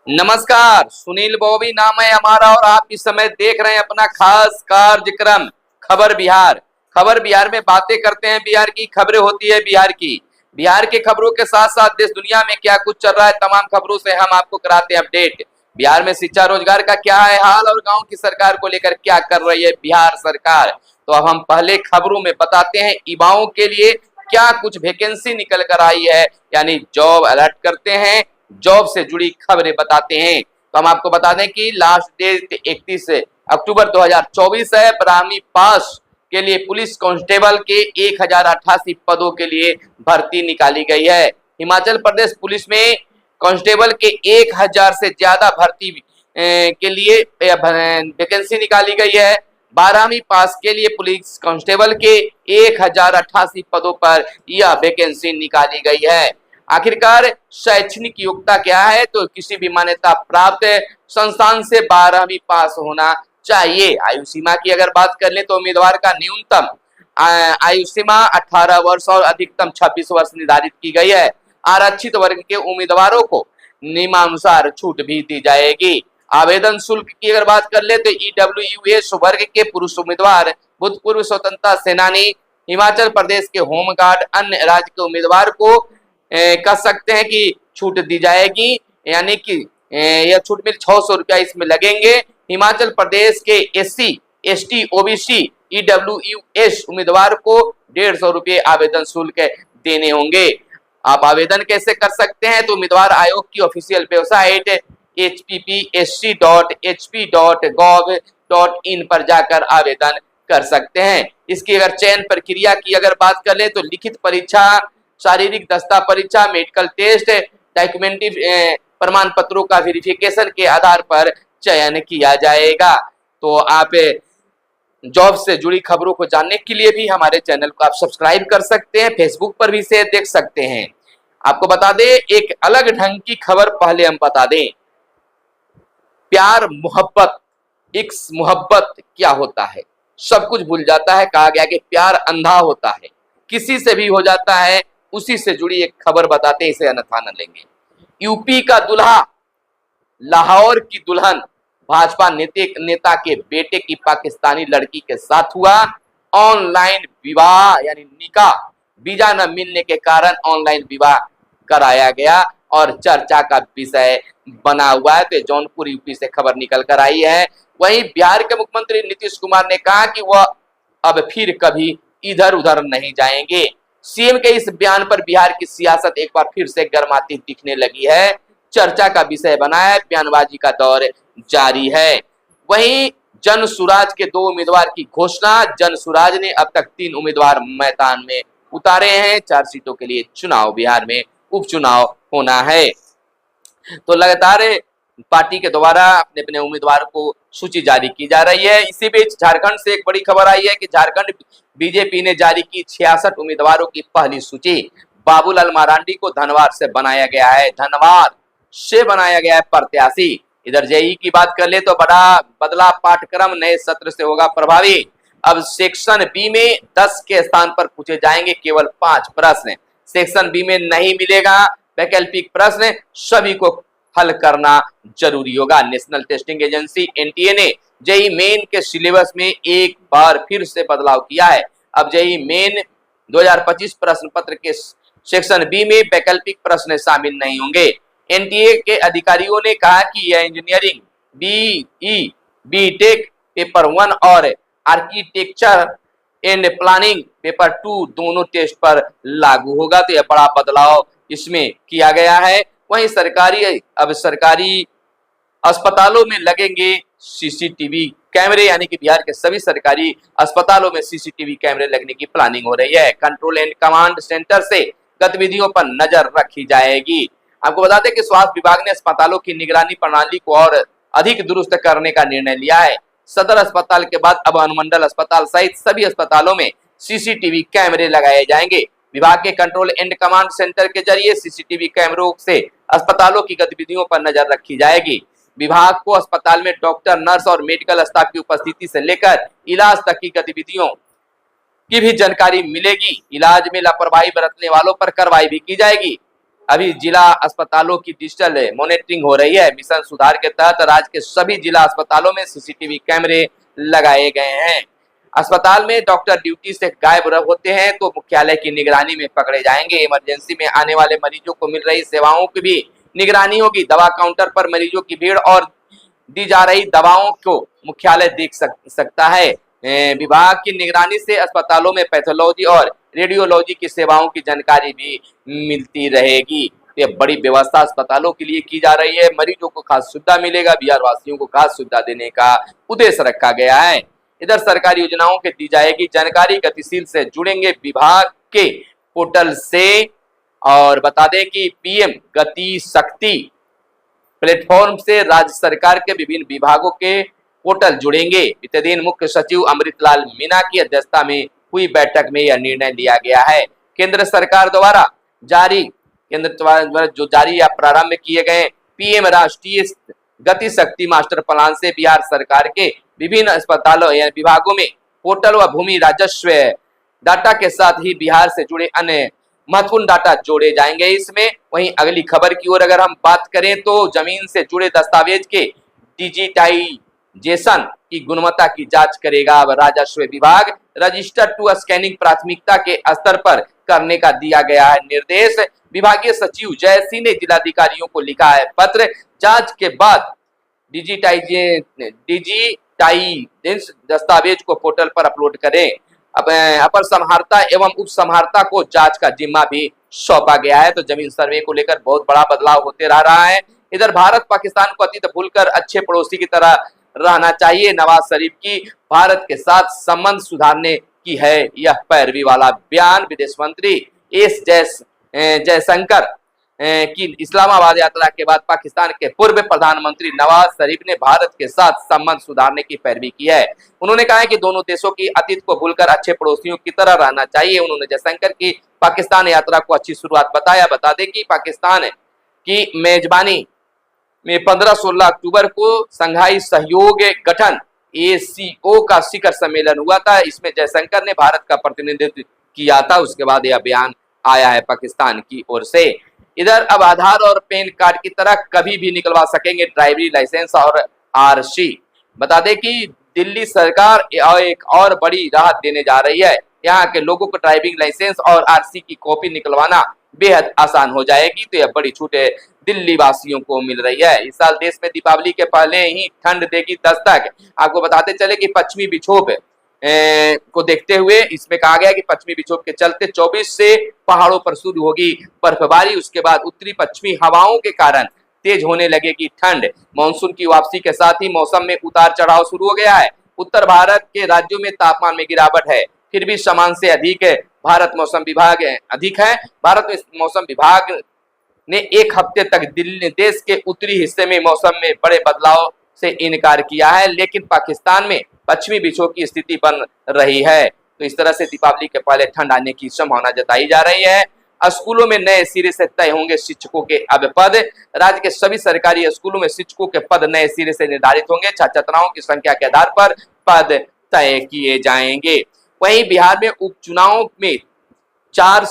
नमस्कार, सुनील बॉबी नाम है हमारा और आप इस समय देख रहे हैं अपना खास कार्यक्रम खबर बिहार। खबर बिहार में बातें करते हैं, बिहार की खबरें होती है बिहार की। बिहार के खबरों के साथ साथ देश दुनिया में क्या कुछ चल रहा है तमाम खबरों से हम आपको कराते हैं अपडेट। बिहार में शिक्षा रोजगार का क्या है हाल और गांव की सरकार को लेकर क्या कर रही है बिहार सरकार। तो अब हम पहले खबरों में बताते हैं युवाओं के लिए क्या कुछ वैकेंसी निकल कर आई है, यानी जॉब अलर्ट करते हैं, जॉब से जुड़ी खबरें बताते हैं। तो हम आपको बता दें कि लास्ट डेट 31 अक्टूबर 2024 है। ब्राह्मी पास के लिए पुलिस कांस्टेबल के 1088 पदों के लिए भर्ती निकाली गई है। हिमाचल प्रदेश पुलिस में कांस्टेबल के 1000 से ज्यादा भर्ती के लिए वैकेंसी निकाली गई है। 12वीं पास के लिए पुलिस कांस्टेबल के 1088 पदों पर यह वैकेंसी निकाली गई है। आखिरकार शैक्षणिक योग्यता क्या है, तो किसी भी मान्यता प्राप्त संस्थान से 12वीं पास होना चाहिए। आयु सीमा की अगर बात कर ले तो उम्मीदवार का न्यूनतम आयु सीमा 18 वर्ष और अधिकतम 26 वर्ष निर्धारित की गई है। आरक्षित वर्ग के उम्मीदवारों को नियमानुसार छूट भी दी जाएगी। आवेदन शुल्क की अगर बात कर ले तो ईडब्ल्यूएस वर्ग के पुरुष उम्मीदवार, भूतपूर्व स्वतंत्रता सेनानी, हिमाचल प्रदेश के होमगार्ड, अन्य राज्य के उम्मीदवार को कर सकते हैं कि छूट दी जाएगी, यानी कि यह छूट मिल 600 रुपया इसमें लगेंगे। हिमाचल प्रदेश के एससी, एसटी, ओबीसी, ईडब्ल्यूएस उम्मीदवार को 150 रुपये आवेदन शुल्क देने होंगे। आप आवेदन कैसे कर सकते हैं, तो उम्मीदवार आयोग की ऑफिशियल वेबसाइट hppsc.hp.gov.in पर जाकर आवेदन कर सकते हैं। इसकी अगर चयन प्रक्रिया की अगर बात कर ले तो लिखित परीक्षा, शारीरिक दस्ता परीक्षा, मेडिकल टेस्ट, डॉक्यूमेंट्री प्रमाण पत्रों का वेरिफिकेशन के आधार पर चयन किया जाएगा। तो आप जॉब से जुड़ी खबरों को जानने के लिए भी हमारे चैनल को आप सब्सक्राइब कर सकते हैं, फेसबुक पर भी इसे देख सकते हैं। आपको बता दें एक अलग ढंग की खबर पहले हम बता दें, प्यार मोहब्बत, इश्क मोहब्बत क्या होता है, सब कुछ भूल जाता है। कहा गया कि प्यार अंधा होता है, किसी से भी हो जाता है। उसी से जुड़ी एक खबर बताते हैं, इसे अन्यथा न लेंगे। यूपी का दूल्हा लाहौर की दुल्हन, भाजपा नेता के बेटे की पाकिस्तानी लड़की के साथ हुआ ऑनलाइन विवाह, यानी निकाह। वीजा न मिलने के कारण ऑनलाइन विवाह कराया गया और चर्चा का विषय बना हुआ है। तो जौनपुर यूपी से खबर निकल कर आई है। वहीं बिहार के मुख्यमंत्री नीतीश कुमार ने कहा कि वह अब फिर कभी इधर उधर नहीं जाएंगे। सीएम के इस बयान पर बिहार की सियासत एक बार फिर से गर्माती दिखने लगी है, चर्चा का विषय बना है, बयानबाजी का दौर जारी है। वहीं जन सुराज के 2 उम्मीदवार की घोषणा। जन सुराज ने अब तक 3 उम्मीदवार मैदान में उतारे हैं। 4 सीटों के लिए चुनाव बिहार में उपचुनाव होना है। तो लगातार पार्टी के द्वारा अपने अपने उम्मीदवार को सूची जारी की जा रही है। इसी बीच झारखंड से एक बड़ी खबर आई है कि झारखंड बीजेपी ने जारी की 66 उम्मीदवारों की पहली सूची। बाबूलाल मरांडी को धनबाद से बनाया गया है, धनबाद से बनाया गया है प्रत्याशी। इधर जेई की बात कर ले तो बड़ा बदला पाठ्यक्रम नए सत्र से होगा प्रभावी। अब सेक्शन बी में 10 के स्थान पर पूछे जाएंगे केवल 5 प्रश्न। सेक्शन बी में नहीं मिलेगा वैकल्पिक प्रश्न, सभी को हल करना जरूरी होगा। नेशनल टेस्टिंग एजेंसी एनटीए ने जेई मेन के सिलेबस में एक बार फिर से बदलाव किया है। अब जेई मेन 2025 प्रश्न पत्र के सेक्शन बी में वैकल्पिक प्रश्न शामिल नहीं होंगे। एनटीए के अधिकारियों ने कहा कि यह इंजीनियरिंग, बीई, बीटेक पेपर 1 और आर्किटेक्चर एंड प्लानिंग पेपर 2 दोनों टेस्ट पर लागू होगा। तो यह बड़ा बदलाव इसमें किया गया है। वहीं सरकारी अस्पतालों में लगेंगे सीसीटीवी कैमरे, यानी कि बिहार के सभी सरकारी अस्पतालों में सीसीटीवी कैमरे लगने की प्लानिंग हो रही है। कंट्रोल एंड कमांड सेंटर से गतिविधियों पर नजर रखी जाएगी। आपको बता दें कि स्वास्थ्य विभाग ने अस्पतालों की निगरानी प्रणाली को और अधिक दुरुस्त करने का निर्णय लिया है। सदर अस्पताल के बाद अब अनुमंडल अस्पताल सहित सभी अस्पतालों में सीसीटीवी कैमरे लगाए जाएंगे। विभाग के कंट्रोल एंड कमांड सेंटर के जरिए सीसीटीवी कैमरों से अस्पतालों की गतिविधियों पर नजर रखी जाएगी। विभाग को अस्पताल में डॉक्टर, नर्स और मेडिकल स्टाफ की उपस्थिति से लेकर इलाज तक की गतिविधियों की भी जानकारी मिलेगी। इलाज में लापरवाही बरतने वालों पर कार्रवाई भी की जाएगी। अभी जिला अस्पतालों की डिजिटल मॉनिटरिंग हो रही है। मिशन सुधार के तहत राज्य के सभी जिला अस्पतालों में सीसीटीवी कैमरे लगाए गए हैं। अस्पताल में डॉक्टर ड्यूटी से गायब होते हैं तो मुख्यालय की निगरानी में पकड़े जाएंगे। इमरजेंसी में आने वाले मरीजों को मिल रही सेवाओं की भी निगरानी होगी। दवा काउंटर पर मरीजों की भीड़ और दी जा रही दवाओं को मुख्यालय देख सकता है। विभाग की निगरानी से अस्पतालों में पैथोलॉजी और रेडियोलॉजी की सेवाओं की जानकारी भी मिलती रहेगी। ये बड़ी व्यवस्था अस्पतालों के लिए की जा रही है। मरीजों को खास सुविधा मिलेगा। बिहार वासियों को खास सुविधा देने का उद्देश्य रखा गया है। इधर सरकारी योजनाओं की दी जाएगी जानकारी। गतिशील से जुड़ेंगे विभाग के पोर्टल से। और बता दें कि पीएम गति शक्ति प्लेटफॉर्म से राज्य सरकार के विभिन्न विभागों के पोर्टल जुड़ेंगे। बीते दिन मुख्य सचिव अमृतलाल मीना की अध्यक्षता में हुई बैठक में यह निर्णय लिया गया है। केंद्र सरकार द्वारा जारी या प्रारंभ किए गए पीएम राष्ट्रीय गति शक्ति मास्टर प्लान से बिहार सरकार के विभिन्न अस्पतालों या विभागों में पोर्टल व भूमि राजस्व डाटा के साथ ही बिहार से जुड़े अन्य महत्वपूर्ण डाटा जोड़े जाएंगे इसमें। वहीं अगली खबर की ओर अगर हम बात करें तो जमीन से जुड़े दस्तावेज के डिजिटाइजेशन की गुणवत्ता की जांच करेगा अब राजस्व विभाग। रजिस्टर टू स्कैनिंग प्राथमिकता के स्तर पर करने का दिया गया है निर्देश। विभागीय सचिव जय सिंह ने जिलाधिकारियों को लिखा है पत्र। जांच के बाद डिजिटाइजेशन दस्तावेज को पोर्टल पर अपलोड करें। अपर समहर्ता एवं उप समहर्ता को जांच का जिम्मा भी सौंपा गया है। तो जमीन सर्वे को लेकर बहुत बड़ा बदलाव होते रह रहा है। इधर भारत पाकिस्तान को अतीत भूलकर अच्छे पड़ोसी की तरह रहना चाहिए। नवाज शरीफ की भारत के साथ संबंध सुधारने की है यह पैरवी वाला बयान। विदेश मंत्री एस जयशंकर की इस्लामाबाद यात्रा के बाद पाकिस्तान के पूर्व प्रधानमंत्री नवाज शरीफ ने भारत के साथ संबंध सुधारने की पैरवी की है। उन्होंने कहा है कि दोनों देशों की अतीत को भूलकर अच्छे पड़ोसियों की तरह रहना चाहिए। उन्होंने जयशंकर की पाकिस्तान यात्रा को अच्छी शुरुआत बताया। बता दें कि पाकिस्तान की मेजबानी में 15-16 अक्टूबर को संघाई सहयोग गठन ACO का शिखर सम्मेलन हुआ था। इसमें जयशंकर ने भारत का प्रतिनिधित्व किया था। उसके बाद यह बयान आया है पाकिस्तान की ओर से। इधर अब आधार और पैन कार्ड की तरह कभी भी निकलवा सकेंगे ड्राइवरी लाइसेंस और RC। बता दें कि दिल्ली सरकार एक और बड़ी राहत देने जा रही है। यहाँ के लोगों को ड्राइविंग लाइसेंस और RC की कॉपी निकलवाना बेहद आसान हो जाएगी। तो यह बड़ी छूट दिल्ली वासियों को मिल रही है। इस साल देश में दीपावली के पहले ही ठंड देगी दस्तक। आपको बताते चले कि पश्चिमी विक्षोभ को देखते हुए इसमें कहा गया कि पश्चिमी विक्षोभ के चलते 24 से पहाड़ों पर शुरू होगी बर्फबारी। उसके बाद उत्तरी पश्चिमी हवाओं के कारण तेज होने लगेगी ठंड। मानसून की वापसी के साथ ही मौसम में उतार चढ़ाव शुरू हो गया है। उत्तर भारत के राज्यों में तापमान में गिरावट है, फिर भी सामान्य से अधिक है। भारत मौसम विभाग ने एक हफ्ते तक दिल्ली देश के उत्तरी हिस्से में मौसम में बड़े बदलाव से इनकार किया है, लेकिन पाकिस्तान में पश्चिमी विक्षोभ की स्थिति बन रही है। तो इस तरह से दीपावली के पहले ठंड आने की संभावना जताई जा रही है। स्कूलों में नए सिरे से तय होंगे शिक्षकों के अब पद। राज्य के सभी सरकारी स्कूलों में शिक्षकों के पद नए सिरे से निर्धारित होंगे। छात्र छात्राओं की संख्या के आधार पर पद तय किए जाएंगे। वहीं बिहार में उपचुनाव में 4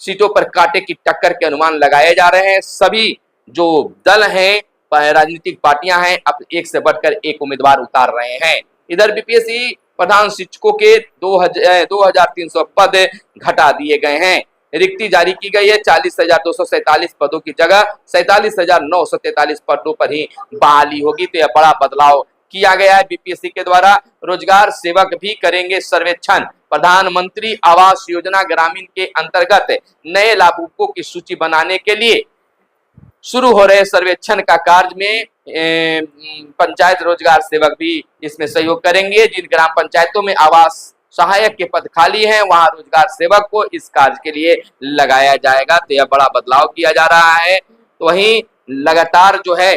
सीटों पर कांटे की टक्कर के अनुमान लगाए जा रहे हैं। सभी जो दल हैं, राजनीतिक पार्टियां हैं, अब एक से बढ़कर एक उम्मीदवार उतार रहे हैं। इधर बीपीएससी प्रधान शिक्षकों के 2300 पद घटा दिए गए हैं। रिक्ति जारी की गई है। 40,247 पदों की जगह 47,943 पदों पर ही बहाली होगी। तो यह बड़ा बदलाव किया गया है बीपीएससी के द्वारा। रोजगार सेवक भी करेंगे सर्वेक्षण। प्रधानमंत्री आवास योजना ग्रामीण के अंतर्गत नए लाभुकों की सूची बनाने के लिए शुरू हो रहे सर्वेक्षण का कार्य में पंचायत रोजगार सेवक भी इसमें सहयोग करेंगे। जिन ग्राम पंचायतों में आवास सहायक के पद खाली हैं, वहां रोजगार सेवक को इस कार्य के लिए लगाया जाएगा। तो यह बड़ा बदलाव किया जा रहा है। तो वहीं लगातार जो है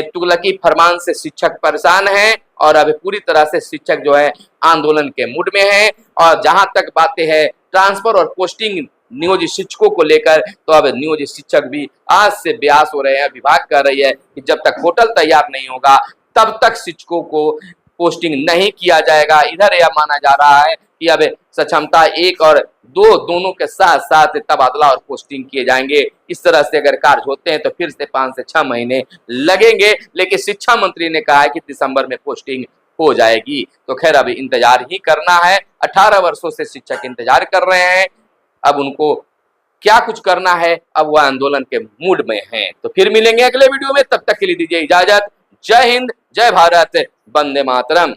तुगलकी फरमान से शिक्षक परेशान हैं और अभी पूरी तरह से शिक्षक जो है आंदोलन के मूड में है। और जहां तक बातें हैं ट्रांसफर और पोस्टिंग नियोजित शिक्षकों को लेकर, तो अब नियोजित शिक्षक भी आज से बेआस हो रहे हैं। विभाग कह रही है कि जब तक पोर्टल तैयार नहीं होगा तब तक शिक्षकों को पोस्टिंग नहीं किया जाएगा। इधर यह माना जा रहा है कि अब सक्षमता 1 और 2 दोनों के साथ साथ तबादला और पोस्टिंग किए जाएंगे। इस तरह से अगर कार्य होते हैं तो फिर से 5 से 6 महीने लगेंगे, लेकिन शिक्षा मंत्री ने कहा है कि दिसंबर में पोस्टिंग हो जाएगी। तो खैर अभी इंतजार ही करना है। 18 वर्षों से शिक्षक इंतजार कर रहे हैं, अब उनको क्या कुछ करना है, अब वह आंदोलन के मूड में हैं। तो फिर मिलेंगे अगले वीडियो में, तब तक के लिए दीजिए इजाजत। जय हिंद, जय भारत, वंदे मातरम।